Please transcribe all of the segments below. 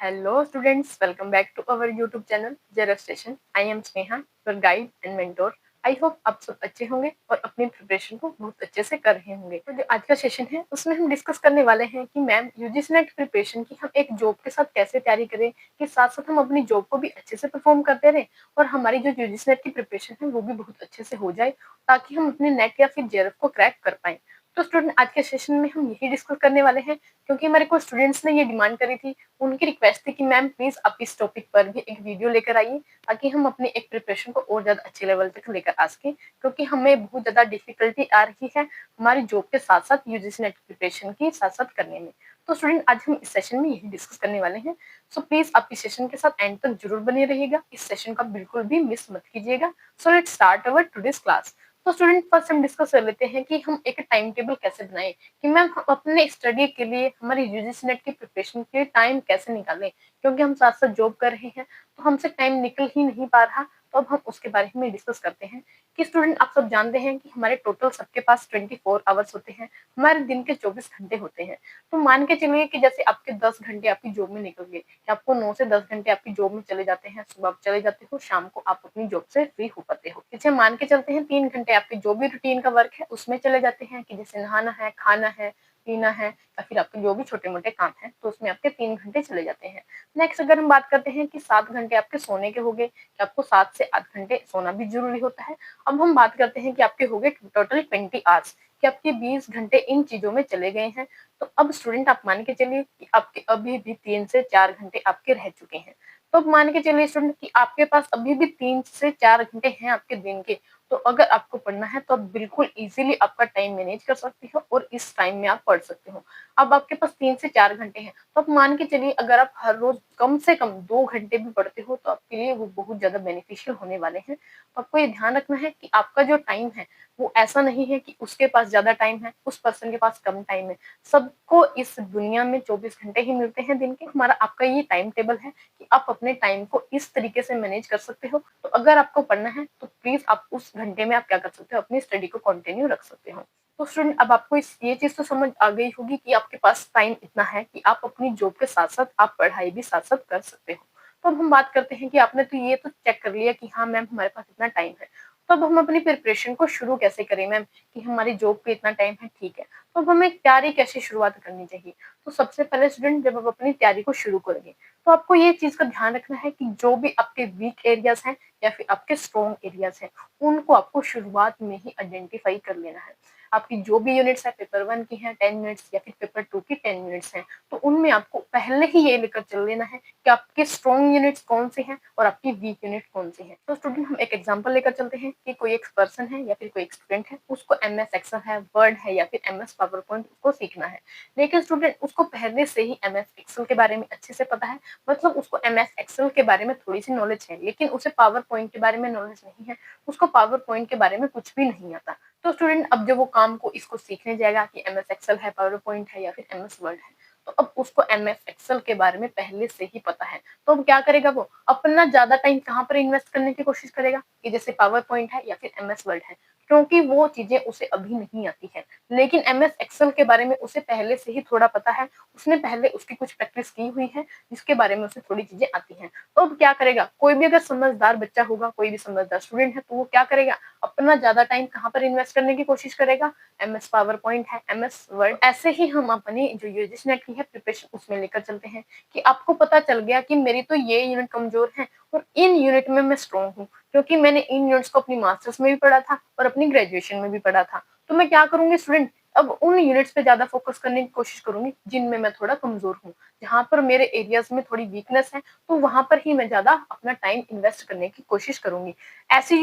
Hello students, welcome back to our YouTube channel Jera Station. I am Sneha, your guide and mentor. I hope आप सब अच्छे होंगे और अपनी preparation को बहुत अच्छे से कर रहे होंगे। तो जो आज का सेशन है उसमें हम डिस्कस करने वाले हैं कि मैम यूजीसी नेट प्रिपरेशन की हम एक जॉब के साथ कैसे तैयारी करें कि साथ साथ हम अपनी जॉब को भी अच्छे से परफॉर्म करते रहें और हमारी जो यूजीसी नेट की प्रिपरेशन है वो भी बहुत अच्छे से हो जाए ताकि हम अपने नेट या फिर जेआरएफ को क्रैक कर पाए। तो स्टूडेंट आज के सेशन में हम यही डिस्कस करने वाले हैं क्योंकि हमारे कुछ स्टूडेंट्स ने ये डिमांड करी थी। उनकी रिक्वेस्ट थी कि मैम प्लीज आप इस टॉपिक पर भी एक वीडियो लेकर आइए ताकि हम अपने एक प्रिपरेशन को और ज्यादा अच्छे लेवल तक लेकर आ सके, क्योंकि हमें बहुत ज्यादा डिफिकल्टी आ रही है हमारी जॉब के साथ साथ यूजीसी नेट प्रिपरेशन की साथ साथ करने में। तो स्टूडेंट आज हम इस सेशन में यही डिस्कस करने वाले हैं। सो प्लीज आप इस सेशन के साथ एंड तक जरूर बने रहिएगा, इस सेशन का बिल्कुल भी मिस मत कीजिएगा। So let's start our today's class. तो स्टूडेंट फर्स्ट हम डिस्कस कर लेते हैं कि हम एक टाइम टेबल कैसे बनाएं कि मैम हम अपने स्टडी के लिए हमारी यूजीसी नेट की प्रिपरेशन के लिए टाइम कैसे निकालें, क्योंकि हम साथ साथ जॉब कर रहे हैं तो हमसे टाइम निकल ही नहीं पा रहा। तो अब हम उसके बारे में डिस्कस करते हैं कि स्टूडेंट आप सब जानते हैं कि हमारे टोटल सबके पास 24 आवर्स होते हैं, हमारे दिन के 24 घंटे होते हैं। तो मान के चलिए कि जैसे आपके 10 घंटे आपकी जॉब में निकल गए कि आपको 9 से 10 घंटे आपकी जॉब में चले जाते हैं, सुबह आप चले जाते हो, शाम को आप अपनी जॉब से फ्री हो पाते हो। जैसे मान के चलते हैं 3 घंटे आपके जो भी रूटीन का वर्क है उसमें चले जाते हैं कि जैसे नहाना है, खाना है, पीना है या फिर आपके जो भी छोटे मोटे काम है तो उसमें आपके 3 घंटे चले जाते हैं। नेक्स्ट अगर हम बात करते हैं कि 7 घंटे आपके सोने के हो गए कि आपको 7 से 8 घंटे सोना भी जरूरी होता है। अब हम बात करते हैं कि आपके हो गए टोटल 20 आवर्स कि आपके 20 घंटे इन चीजों में चले गए हैं। तो अब स्टूडेंट आप मान के चलिए कि आपके अभी भी 3 से 4 घंटे आपके रह चुके हैं। तो अब मान के चलिए स्टूडेंट कि आपके पास अभी भी 3 से 4 घंटे हैं आपके दिन के। तो अगर आपको पढ़ना है तो आप बिल्कुल इजीली आपका टाइम मैनेज कर सकते हो और इस टाइम में आप पढ़ सकते हो। अब आपके पास 3 से 4 घंटे हैं तो आप मान के चलिए अगर आप हर रोज कम से कम 2 घंटे भी पढ़ते हो तो आपके लिए वो बहुत ज्यादा बेनिफिशियल होने वाले हैं। तो आपको ये ध्यान रखना है कि आपका जो टाइम है वो ऐसा नहीं है कि उसके पास ज्यादा टाइम है, उस पर्सन के पास कम टाइम है। सबको इस दुनिया में 24 घंटे ही मिलते हैं दिन के। हमारा आपका ये टाइम टेबल है कि आप अपने टाइम को इस तरीके से मैनेज कर सकते हो। तो अगर आपको पढ़ना है तो प्लीज आप उस घंटे में आप क्या कर सकते हो, अपनी स्टडी को कंटिन्यू रख सकते हो। तो स्टूडेंट अब आपको ये चीज तो समझ आ गई होगी कि आपके पास टाइम इतना है कि आप अपनी जॉब के साथ साथ आप पढ़ाई भी साथ साथ कर सकते हो। तो अब हम बात करते हैं कि आपने तो ये तो चेक कर लिया कि हाँ मैम हमारे पास इतना टाइम है। तो अब हम अपनी प्रिपरेशन को शुरू कैसे करें मैम कि हमारी जॉब पे इतना टाइम है, ठीक है। तो अब हमें तैयारी कैसे शुरुआत करनी चाहिए। तो सबसे पहले स्टूडेंट जब आप अपनी तैयारी को शुरू करेंगे तो आपको ये चीज का ध्यान रखना है कि जो भी आपके वीक एरियाज हैं या फिर आपके स्ट्रॉन्ग एरियाज हैं उनको आपको शुरुआत में ही आइडेंटिफाई कर लेना है। आपकी जो भी यूनिट्स है पेपर 1 की है 10 मिनट्स या फिर पेपर 2 की 10 मिनट्स हैं, तो उनमें आपको पहले ही ये लेकर चल लेना है कि आपके स्ट्रॉन्ग यूनिट्स कौन से हैं और आपकी वीक यूनिट कौन सी है। तो स्टूडेंट हम एक एग्जांपल लेकर चलते हैं कि कोई एक पर्सन है या फिर कोई एक स्टूडेंट है, उसको एमएस एक्सेल है, वर्ड है या फिर एमएस पावर पॉइंट उसको सीखना है। लेकिन स्टूडेंट उसको पहले से ही एमएस एक्सेल के बारे में अच्छे से पता है, मतलब उसको एमएस एक्सेल के बारे में थोड़ी सी नॉलेज है लेकिन उसे पावर पॉइंट के बारे में नॉलेज नहीं है, उसको पावर पॉइंट के बारे में कुछ भी नहीं आता। तो स्टूडेंट अब जब वो काम को इसको सीखने जाएगा कि एमएस एक्सेल है, पावर पॉइंट है या फिर एमएस वर्ड है, तो अब उसको एमएस एक्सेल के बारे में पहले से ही पता है। तो अब क्या करेगा, वो अपना ज्यादा टाइम कहाँ पर इन्वेस्ट करने की कोशिश करेगा कि जैसे पावर पॉइंट है या फिर एमएस वर्ड है, क्योंकि वो चीजें उसे अभी नहीं आती है। लेकिन एमएस एक्सेल के बारे में उसे पहले से ही थोड़ा पता है, उसने पहले उसकी कुछ प्रैक्टिस की हुई है जिसके बारे में उसे थोड़ी चीजें आती हैं। तो अब क्या करेगा, कोई भी अगर समझदार बच्चा होगा, कोई भी समझदार स्टूडेंट है, तो वो क्या करेगा, अपना ज्यादा टाइम कहाँ पर इन्वेस्ट करने की कोशिश करेगा, एमएस पावर पॉइंट है, एमएस वर्ड। ऐसे ही हम अपनी जो यूजीसी नेट की है प्रिपरेशन उसमें लेकर चलते हैं कि आपको पता चल गया कि मेरी तो ये यूनिट कमजोर है और इन यूनिट में मैं स्ट्रॉन्ग हूँ, क्योंकि मैंने इन यूनिट्स को अपनी मास्टर्स में भी पढ़ा था और अपनी ग्रेजुएशन में भी पढ़ा था। तो मैं क्या करूंगी स्टूडेंट, अब उन यूनिट्स पे ज्यादा फोकस करने की कोशिश करूंगी जिनमें मैं थोड़ा कमजोर हूँ, जहां पर मेरे एरियाज में थोड़ी वीकनेस है, तो वहां पर ही मैं ज्यादा अपना टाइम इन्वेस्ट करने की कोशिश करूंगी। ऐसी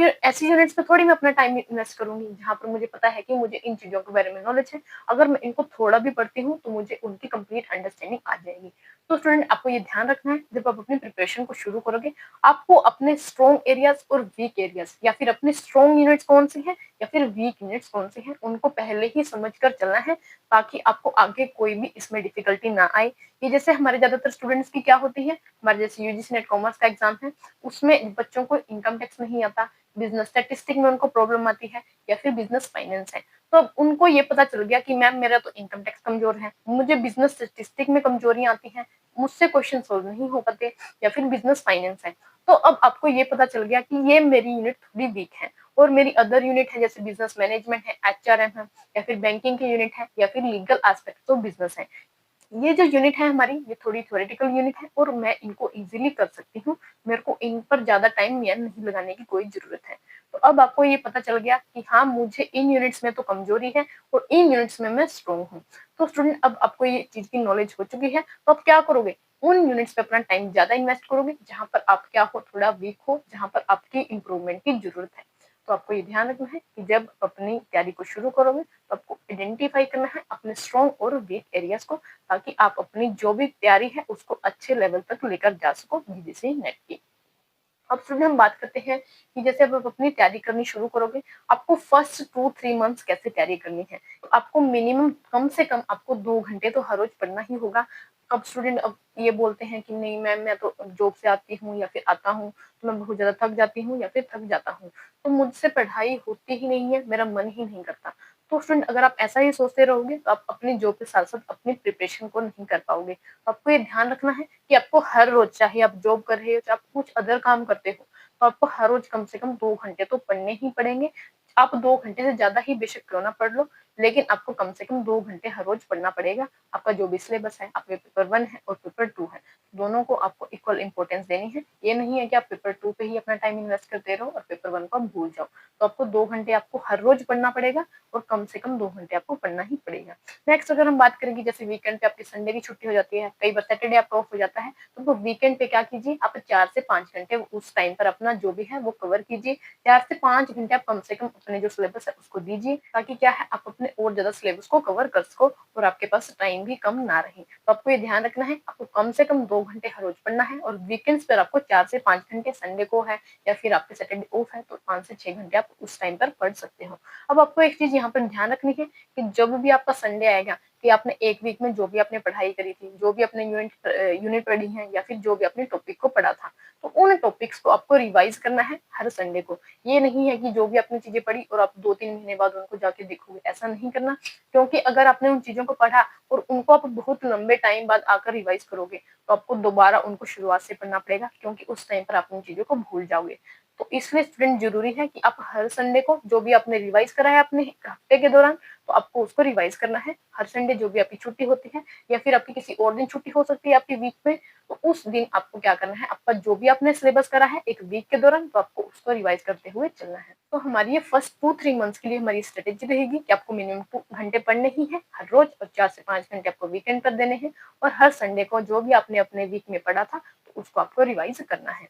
यूनिट्स पे थोड़ी मैं अपना टाइम इन्वेस्ट करूंगी जहां पर मुझे पता है कि मुझे इन चीजों के बारे में नॉलेज है, अगर मैं इनको थोड़ा भी पढ़ती हूँ तो मुझे उनकी कंप्लीट अंडरस्टैंडिंग आ जाएगी। तो स्टूडेंट आपको ये ध्यान रखना है जब आप अपनी प्रिपरेशन को शुरू करोगे, आपको अपने स्ट्रॉन्ग एरियाज और वीक एरियाज या फिर अपने स्ट्रॉन्ग यूनिट्स कौन से हैं या फिर वीक यूनिट्स कौन से हैं उनको पहले ही समझ कर चलना है, ताकि आपको आगे कोई भी इसमें डिफिकल्टी ना आए। ये जैसे हमारे ज्यादातर स्टूडेंट्स की क्या होती है, हमारे जैसे यूजीसी नेट कॉमर्स का एग्जाम है उसमें बच्चों को इनकम टैक्स नहीं आता, बिजनेस स्टैटिस्टिक में उनको प्रॉब्लम आती है या फिर बिजनेस फाइनेंस है। तो अब उनको ये पता चल गया कि मैम मेरा तो इनकम टैक्स कमजोर है, मुझे बिजनेस स्टैटिस्टिक में कमजोरियां आती हैं मुझसे क्वेश्चन सोल्व नहीं हो पाते, या फिर बिजनेस फाइनेंस है। तो अब आपको ये पता चल गया कि ये मेरी यूनिट थोड़ी वीक है, और मेरी अदर यूनिट है जैसे बिजनेस मैनेजमेंट है, एचआरएम है, या फिर बैंकिंग की यूनिट है, या फिर लीगल एस्पेक्ट ऑफ बिजनेस है। ये जो यूनिट है हमारी, ये थोड़ी थ्योरेटिकल यूनिट है और मैं इनको इजीली कर सकती हूँ। मेरे को इन पर ज्यादा टाइम या नहीं लगाने की कोई जरूरत है। तो अब आपको ये पता चल गया कि हाँ, मुझे इन यूनिट्स में तो कमजोरी है और इन यूनिट्स में मैं स्ट्रॉन्ग हूँ। तो स्टूडेंट, अब आपको ये चीज की नॉलेज हो चुकी है, तो आप क्या करोगे, उन यूनिट्स पे अपना टाइम ज्यादा इन्वेस्ट करोगे जहां पर आप क्या हो, थोड़ा वीक हो, जहां पर आपकी इंप्रूवमेंट की जरूरत है। तो आपको ये ध्यान रखना है कि जब अपनी तैयारी को शुरू करोगे तो आपको आइडेंटिफाई करना है अपने स्ट्रॉन्ग और वीक एरियाज को, ताकि आप अपनी जो भी तैयारी है उसको अच्छे लेवल तक लेकर जा सको यूजीसी नेट की। अब स्टूडेंट, हम बात करते हैं कि जैसे अब आप अपनी तैयारी करनी शुरू करोगे, आपको फर्स्ट 2-3 मंथ्स कैसे तैयारी करनी है। तो आपको मिनिमम कम से कम आपको 2 घंटे तो हर रोज पढ़ना ही होगा। अब स्टूडेंट, अब ये बोलते हैं कि नहीं मैम, मैं तो जॉब से आती हूँ या फिर आता हूँ तो मैं बहुत ज्यादा थक जाती हूँ या फिर थक जाता हूँ, तो मुझसे पढ़ाई होती ही नहीं है, मेरा मन ही नहीं करता। तो स्टूडेंट, अगर आप ऐसा ही सोचते रहोगे तो आप अपनी जॉब के साथ साथ अपनी प्रिपरेशन को नहीं कर पाओगे। तो आपको ये ध्यान रखना है कि आपको हर रोज, चाहे आप जॉब कर रहे हो, चाहे आप कुछ अदर काम करते हो, तो आपको हर रोज कम से कम 2 घंटे तो पढ़ने ही पड़ेंगे। आप 2 घंटे से ज्यादा ही बेशक क्यों ना पढ़ लो, लेकिन आपको कम से कम 2 घंटे हर रोज पढ़ना पड़ेगा। आपका जो भी सिलेबस है, आपके पेपर 1 है और पेपर 2 है, दोनों को आपको इक्वल इंपॉर्टेंस देनी है। ये नहीं है कि आप पेपर 2 पे ही अपना टाइम इन्वेस्ट करते रहो और पेपर 1 को आप भूल जाओ। तो आपको 2 घंटे आपको हर रोज पढ़ना पड़ेगा, और कम से कम 2 घंटे आपको पढ़ना ही पड़ेगा। नेक्स्ट, अगर हम बात करेंगे, जैसे वीकेंड पे आपकी संडे की छुट्टी हो जाती है, कई बार सैटरडे आपका ऑफ हो जाता है, तो वीकेंड पे क्या कीजिए, आप 4 से 5 घंटे उस टाइम पर अपना जो भी है वो कवर कीजिए। 4 से 5 घंटे आप कम से कम अपने जो सिलेबस है उसको दीजिए, ताकि क्या है, आप अपने और ज्यादा सिलेबस को कवर कर सको और आपके पास टाइम भी कम ना रहे। तो आपको ये ध्यान रखना है, आपको कम से कम 2 घंटे हर रोज पढ़ना है, और वीकेंड्स पर आपको 4 से 5 घंटे, संडे को है या फिर आपके सैटरडे ऑफ है तो 5 से 6 घंटे आप उस टाइम पर पढ़ सकते हो। अब आपको एक चीज यहाँ पर ध्यान रखनी है कि जब भी आपका संडे आएगा, कि आपने एक वीक में जो भी आपने पढ़ाई करी थी, जो भी अपने यूनिट पढ़ी है, या फिर जो भी अपने टॉपिक को पढ़ा था, तो उन टॉपिक्स को आपको रिवाइज करना है हर संडे को। ये नहीं है कि जो भी आपने चीजें पढ़ी और आप 2-3 महीने बाद उनको जाके देखोगे, ऐसा नहीं करना। क्योंकि अगर आपने उन चीजों को पढ़ा और उनको आप बहुत लंबे टाइम बाद आकर रिवाइज करोगे, तो आपको दोबारा उनको शुरुआत से पढ़ना पड़ेगा, क्योंकि उस टाइम पर आप उन चीजों को भूल जाओगे। तो इसलिए स्टूडेंट, जरूरी है कि आप हर संडे को जो भी आपने रिवाइज करा है अपने हफ्ते के दौरान, तो आपको उसको रिवाइज करना है हर संडे। जो भी आपकी छुट्टी होती है, या फिर आपकी किसी और दिन छुट्टी हो सकती है आपकी वीक में, तो उस दिन आपको क्या करना है, आपका जो भी आपने सिलेबस करा है एक वीक के दौरान, तो आपको उसको रिवाइज करते हुए चलना है। तो हमारी ये फर्स्ट 2-3 मंथ्स के लिए हमारी स्ट्रेटेजी रहेगी कि आपको मिनिमम 2 घंटे पढ़ने ही है हर रोज, और 4 से 5 घंटे आपको वीकेंड पर देने हैं, और हर संडे को जो भी आपने अपने वीक में पढ़ा था तो उसको आपको रिवाइज करना है।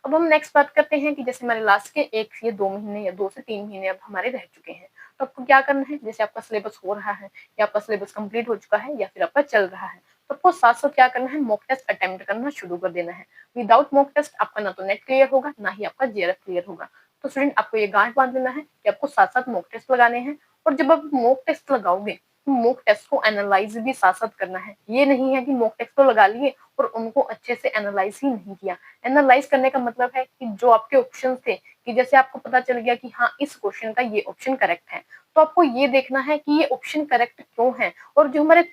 अब हम नेक्स्ट बात करते हैं कि जैसे हमारे लास्ट के 1 से 2 महीने या 2 से 3 महीने अब हमारे रह चुके हैं, तो आपको क्या करना है, जैसे आपका सिलेबस हो रहा है, या आपका सिलेबस कंप्लीट हो चुका है, या फिर आपका चल रहा है, तो आपको साथ साथ क्या करना है, मॉक टेस्ट अटेम्प्ट करना शुरू कर देना है। विदाउट मॉक टेस्ट आपका ना तो नेट क्लियर होगा, ना ही आपका जेआरएफ क्लियर होगा। तो स्टूडेंट, आपको ये गांठ बांध लेना है कि आपको साथ साथ मॉक टेस्ट लगाने हैं, और जब आप मॉक टेस्ट लगाओगे तो मॉक टेस्ट को एनालाइज भी साथ साथ करना है। ये नहीं है कि मॉक टेस्ट तो लगा लिए और उनको अच्छे से एनालाइज ही नहीं किया। एनालाइज करने का मतलब है कि जो आपके ऑप्शन थे, कि जैसे आपको पता चल गया कि हाँ, इस क्वेश्चन का ये ऑप्शन करेक्ट है, तो आपको ये देखना है कि ये ऑप्शन करेक्ट क्यों है, और जो हमारे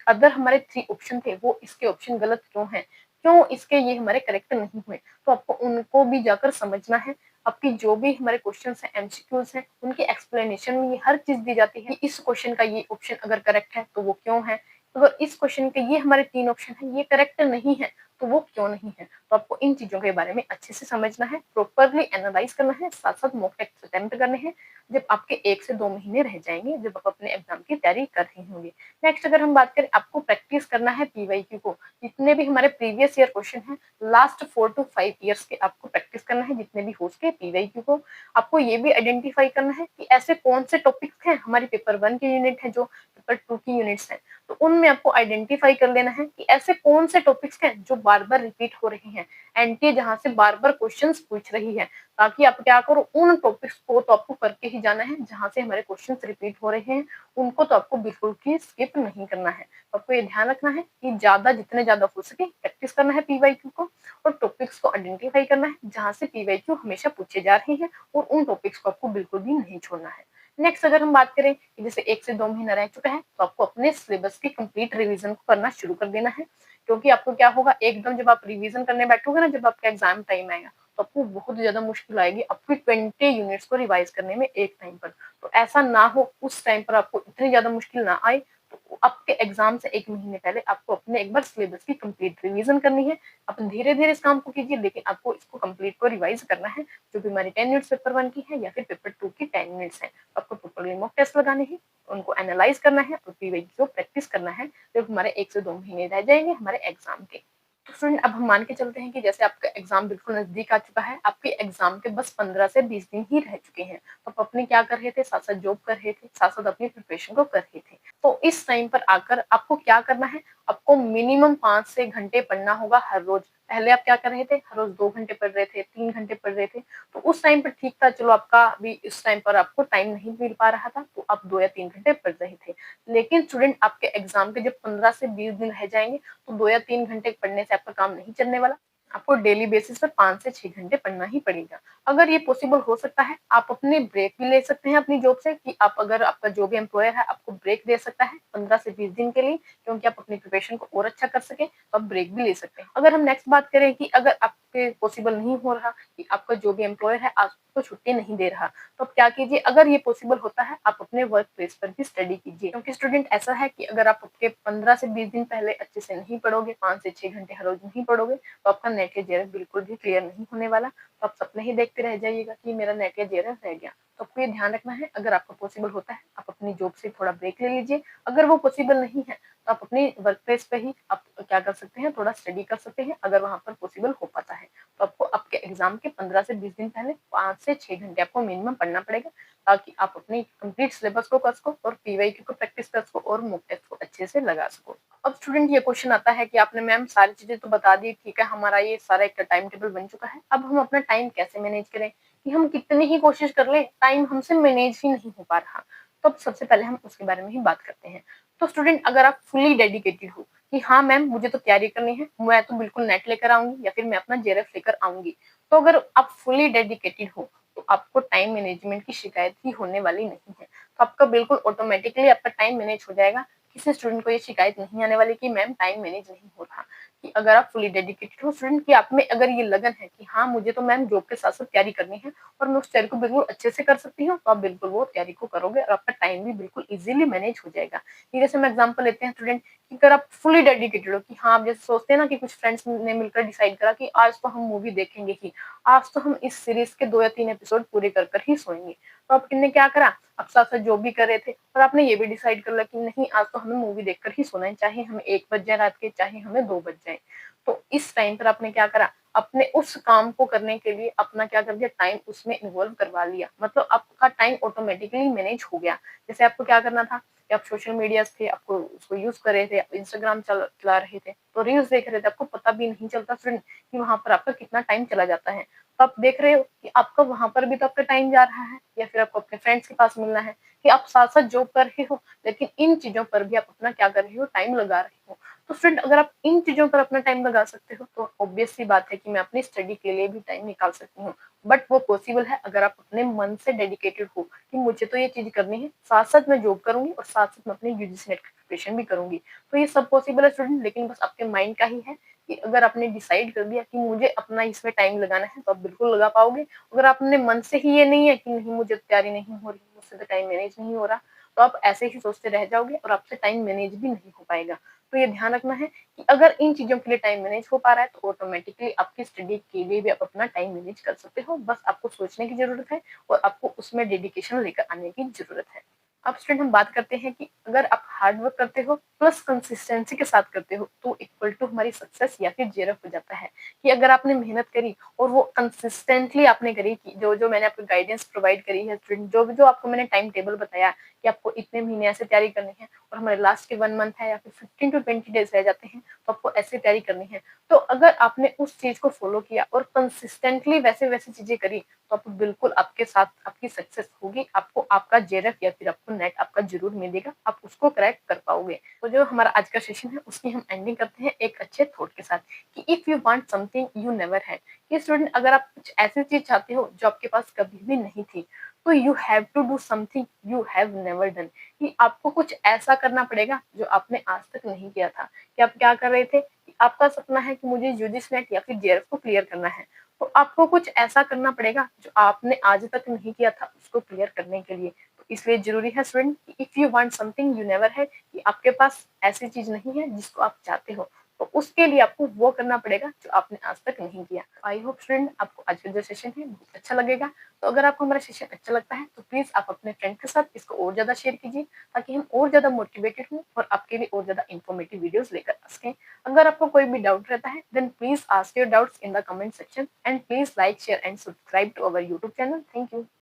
अदर हमारे 3 ऑप्शन थे वो इसके ऑप्शन गलत क्यों है, क्यों इसके ये हमारे करेक्ट नहीं हुए, तो आपको उनको भी जाकर समझना है। आपकी जो भी हमारे क्वेश्चन है, एमसीक्यूज हैं, उनके एक्सप्लेनेशन में ये हर चीज दी जाती है कि इस क्वेश्चन का ये ऑप्शन अगर करेक्ट है तो वो क्यों है, अगर इस क्वेश्चन के ये हमारे 3 ऑप्शन है ये करेक्ट नहीं है तो वो क्यों नहीं है। तो आपको इन चीजों के बारे में अच्छे से समझना है, प्रॉपरली एनालाइज करना है, साथ साथ मॉक टेस्ट अटेम्प्ट करने हैं, जब आपके 1 से 2 महीने रह जाएंगे, जब आप अपने एग्जाम की तैयारी कर रहे होंगे। नेक्स्ट, अगर हम बात करें, आपको प्रैक्टिस करना है पीवाईक्यू को। जितने भी हमारे प्रीवियस ईयर क्वेश्चन है, लास्ट 4 to 5 ईयर्स के आपको प्रैक्टिस करना है, जितने भी हो सके पीवाईक्यू को। आपको ये भी आइडेंटिफाई करना है कि ऐसे कौन से टॉपिक्स हैं, हमारी पेपर 1 की यूनिट है, जो पेपर 2 की यूनिट्स है, तो उनमें आपको आइडेंटिफाई कर लेना है कि ऐसे कौन से टॉपिक्स हैं जो बार बार रिपीट हो रहे हैं, एनटीए जहां से बार बार क्वेश्चंस पूछ रही है, ताकि आप क्या करो, उन टॉपिक्स को तो आपको करके ही जाना है जहां से हमारे क्वेश्चंस रिपीट हो रहे हैं, उनको तो आपको बिल्कुल भी स्किप नहीं करना है। तो आपको ये ध्यान रखना है कि जितने ज्यादा हो सके प्रैक्टिस करना है पीवाईक्यू को, और टॉपिक्स को आइडेंटिफाई करना है जहां से पीवाईक्यू हमेशा पूछे जा रहे हैं, और उन टॉपिक्स को आपको बिल्कुल भी नहीं छोड़ना है। नेक्स्ट, अगर हम बात करें कि जैसे 1 से 2 महीना रह चुका है, तो आपको अपने सिलेबस की कंप्लीट रिवीजन को करना शुरू कर देना है। क्योंकि आपको क्या होगा, एकदम जब आप रिवीजन करने बैठोगे ना, जब आपका एग्जाम टाइम आएगा, तो आपको बहुत ज्यादा मुश्किल आएगी आपकी 20 यूनिट्स को रिवाइज करने में एक टाइम पर। तो ऐसा ना हो, उस टाइम पर आपको इतनी ज्यादा मुश्किल ना आए। तो आपके एग्जाम से एक महीने पहले आपको अपने एक बार सिलेबस की कंप्लीट रिवीजन करनी है। आप धीरे धीरे इस काम को कीजिए, लेकिन आपको इसको कंप्लीट को रिवाइज करना है। जो भी हमारी 10 यूनिट्स पेपर 1 की है या फिर पेपर 2 की 10 यूनिट्स है, आपको प्रॉपरली मॉक टेस्ट लगाने हैं, उनको एनालाइज करना है और पीवाई को प्रैक्टिस करना है। जब हमारे 1 से 2 महीने रह जाएंगे हमारे एग्जाम के। तो स्टूडेंट, अब हम मान के चलते हैं कि जैसे आपका एग्जाम बिल्कुल नजदीक आ चुका है, आपके एग्जाम के बस 15 से 20 दिन ही रह चुके हैं। तो आप अपने क्या कर रहे थे, साथ साथ जॉब कर रहे थे, साथ साथ अपनी प्रिपरेशन को कर रहे थे। तो इस टाइम पर आकर आपको क्या करना है, आपको मिनिमम 5 से घंटे पढ़ना होगा हर रोज। पहले आप क्या कर रहे थे, हर रोज 2 घंटे पढ़ रहे थे, 3 घंटे पढ़ रहे थे। तो उस टाइम पर ठीक था, चलो आपका भी इस टाइम पर आपको टाइम नहीं मिल पा रहा था, तो आप 2 या 3 घंटे पढ़ रहे थे। लेकिन स्टूडेंट, आपके एग्जाम के जब 15 से 20 दिन रह जाएंगे, तो 2 या 3 घंटे पढ़ने से आपका काम नहीं चलने वाला। आपको डेली बेसिस पर 5 से 6 घंटे पढ़ना ही पड़ेगा। अगर ये पॉसिबल हो सकता है, आप अपने ब्रेक भी ले सकते हैं अपनी जॉब से, कि आप अगर आपका जो भी एम्प्लॉयर है आपको ब्रेक दे सकता है 15 से 20 दिन के लिए, क्योंकि आप अपनी प्रिपरेशन को और अच्छा कर सके, तो आप ब्रेक भी ले सकते हैं। अगर हम नेक्स्ट बात करें कि अगर आपके पॉसिबल नहीं हो रहा, कि आपका जो भी एम्प्लॉयर है आपको छुट्टी नहीं दे रहा, तो आप क्या कीजिए, अगर ये पॉसिबल होता है, आप अपने वर्क प्लेस पर भी स्टडी कीजिए। क्योंकि स्टूडेंट, ऐसा है कि अगर आप आपके 15 से 20 दिन पहले अच्छे से नहीं पढ़ोगे, 5 से 6 घंटे हर रोज नहीं पढ़ोगे, तो आपका नेट या जेआरएफ बिल्कुल भी क्लियर नहीं होने वाला। तो आप सपने ही देखते रह जाइएगा कि मेरा नेट या जेआरएफ रह गया। तो आपको ये ध्यान रखना है, अगर आपका पॉसिबल होता है, आप अपनी जॉब से थोड़ा ब्रेक ले लीजिए। अगर वो पॉसिबल नहीं है, तो आप अपनी वर्क प्लेस पे ही आप क्या कर सकते हैं, थोड़ा स्टडी कर सकते हैं, अगर वहां पर पॉसिबल हो पाता है। तो आपको आपके एग्जाम के 15 से 20 दिन पहले 5 से 6 घंटे आपको मिनिमम पढ़ना पड़ेगा, ताकि आप अपनी कंप्लीट सिलेबस को कर सको और पीवाईक्यू को प्रैक्टिस कर सको और मॉक टेस्ट को अच्छे से लगा सको। अब स्टूडेंट, ये क्वेश्चन आता है कि आपने मैम सारी चीजें तो बता दी, ठीक है, हमारा ये सारा एक टाइम टेबल बन चुका है, अब हम अपना टाइम कैसे मैनेज करें, कि हम कितनी ही कोशिश कर ले, टाइम हमसे मैनेज ही नहीं हो पा रहा। तो अब सबसे पहले हम उसके बारे में ही बात करते हैं। तो स्टूडेंट, अगर आप फुली डेडिकेटेड हो कि हाँ मैम मुझे तो तैयारी करनी है, मैं तो बिल्कुल नेट लेकर आऊंगी या फिर मैं अपना जेआरएफ लेकर आऊंगी, तो अगर आप फुली डेडिकेटेड हो, तो आपको टाइम मैनेजमेंट की शिकायत ही होने वाली नहीं है। तो आपका बिल्कुल ऑटोमेटिकली आपका टाइम मैनेज हो जाएगा। किसी स्टूडेंट को ये शिकायत नहीं आने वाली कि मैम टाइम मैनेज नहीं हो रहा। कि अगर आप फुली डेडिकेटेड हो स्टूडेंट, की आप में अगर ये लगन है कि हाँ मुझे तो मैम जॉब के साथ साथ तैयारी करनी है और मैं उस तैयारी को बिल्कुल अच्छे से कर सकती हूँ, तो आप बिल्कुल वो तैयारी को करोगे और आपका टाइम भी बिल्कुल इजीली मैनेज हो जाएगा। जैसे हम एग्जाम्पल लेते हैं स्टूडेंट, कि अगर आप फुली डेडिकेटेड हो, कि हाँ आप जैसे सोचते हैं ना कि कुछ फ्रेंड्स ने मिलकर डिसाइड करा कि आज तो हम मूवी देखेंगे ही, आज तो हम इस सीरीज के 2 या 3 एपिसोड पूरे कर कर ही सोएंगे। तो आप किन्ने क्या करा, आप साथ साथ जॉब भी कर रहे थे और आपने ये भी डिसाइड कर लिया कि नहीं आज तो हमें मूवी देखकर ही सोना है, चाहे हमें 1 बज जाए रात के, चाहे हमें 2 बज जाए। तो इस टाइम पर आपने क्या करा, अपने उस काम को करने के लिए अपना क्या कर दिया, टाइम उसमें इन्वॉल्व करवा लिया, मतलब आपका टाइम ऑटोमेटिकली मैनेज हो गया। जैसे आपको क्या करना था कि आप सोशल मीडिया थे, आपको उसको यूज कर रहे थे, आप इंस्टाग्राम चला रहे थे, तो रील्स देख रहे थे, आपको पता भी नहीं चलता फ्रेंड कि वहां पर आपका कितना टाइम चला जाता है। तो आप देख रहे हो कि आपका वहां पर भी तो आपका टाइम जा रहा है, या फिर आपको अपने फ्रेंड्स के पास मिलना है, कि आप साथ साथ जॉब कर रहे हो, लेकिन इन चीजों पर भी आप अपना क्या कर रहे हो, टाइम लगा रहे हो। तो स्टूडेंट, अगर आप इन चीजों पर अपना टाइम लगा सकते हो, तो ऑब्वियस सी बात है कि मैं अपनी स्टडी के लिए भी टाइम निकाल सकती हूँ। बट वो पॉसिबल है अगर आप अपने मन से डेडिकेटेड हो कि मुझे तो ये चीज करनी है, साथ साथ मैं जॉब करूंगी और साथ साथ मैं अपनी यूजीसी नेट की प्रिपरेशन भी करूंगी। तो ये सब पॉसिबल है स्टूडेंट, लेकिन बस आपके माइंड का ही है कि अगर आपने डिसाइड कर दिया कि मुझे अपना इसमें टाइम लगाना है, तो आप बिल्कुल लगा पाओगे। अगर आपने मन से ही ये नहीं है कि नहीं मुझे तैयारी नहीं हो रही, मुझसे तो टाइम मैनेज नहीं हो रहा, तो आप ऐसे ही सोचते रह जाओगे और आपसे टाइम मैनेज भी नहीं हो पाएगा। तो ये ध्यान रखना है कि अगर इन चीजों के लिए टाइम मैनेज हो पा रहा है, तो ऑटोमेटिकली आपकी स्टडी के लिए भी आप अपना टाइम मैनेज कर सकते हो। बस आपको सोचने की जरूरत है और आपको उसमें डेडिकेशन लेकर आने की जरूरत है। अब स्टूडेंट, हम बात करते हैं कि अगर आप हार्ड वर्क करते हो प्लस कंसिस्टेंसी के साथ करते हो, तो इक्वल टू हमारी सक्सेस या फिर जेरफ हो जाता है। कि अगर आपने मेहनत करी और वो कंसिस्टेंटली आपने करी, कि जो जो मैंने आपको गाइडेंस प्रोवाइड करी है स्टूडेंट, जो जो आपको मैंने टाइम टेबल बताया कि आपको इतने महीने ऐसे तैयारी करनी है और हमारे लास्ट के 1 मंथ है या फिर 15 to 20 डेज रह जाते हैं, तो आपको ऐसे तैयारी करनी है। तो अगर आपने उस चीज को फॉलो किया और कंसिस्टेंटली वैसे वैसे चीजें करी, तो आप बिल्कुल आपके साथ आपकी सक्सेस होगी, आपको आपका जेरफ या फिर आपको नेट आपका जरूर मिलेगा, आप उसको क्रैक कर पाओगे। तो जो हमारा आज का सेशन है उसकी हम एंडिंग करते हैं एक अच्छे थॉट के साथ, कि if you want something you never had. कि स्टूडेंट, अगर आप कुछ ऐसी चीज चाहते हो जो आपके पास कभी भी नहीं थी, तो you have to do something you have never done, कि आपको कुछ ऐसा करना पड़ेगा जो आपने आज तक नहीं किया था। कि आप क्या कर रहे थे, कि आपका सपना है कि मुझे यूजीसी नेट या फिर जेआरएफ को क्लियर करना है, तो आपको कुछ ऐसा करना पड़ेगा जो आपने आज तक नहीं किया था उसको क्लियर करने के लिए। तो इसलिए जरूरी है student, if you want something you never है, कि आपके पास ऐसी चीज नहीं है जिसको आप चाहते हो, तो उसके लिए आपको वो करना पड़ेगा जो आपने आज तक नहीं किया। आई होप स्टूडेंट आपको आज का जो सेशन है बहुत अच्छा लगेगा। तो अगर आपको हमारा सेशन अच्छा लगता है तो प्लीज आप अपने फ्रेंड के साथ इसको और ज्यादा शेयर कीजिए, ताकि हम और ज्यादा मोटिवेटेड हों और आपके लिए और ज्यादा इन्फॉर्मेटिव वीडियोस लेकर आ सकें। अगर आपको कोई भी डाउट रहता है then please ask your doubts in the comment section, and please like share and subscribe to our YouTube channel. Thank you.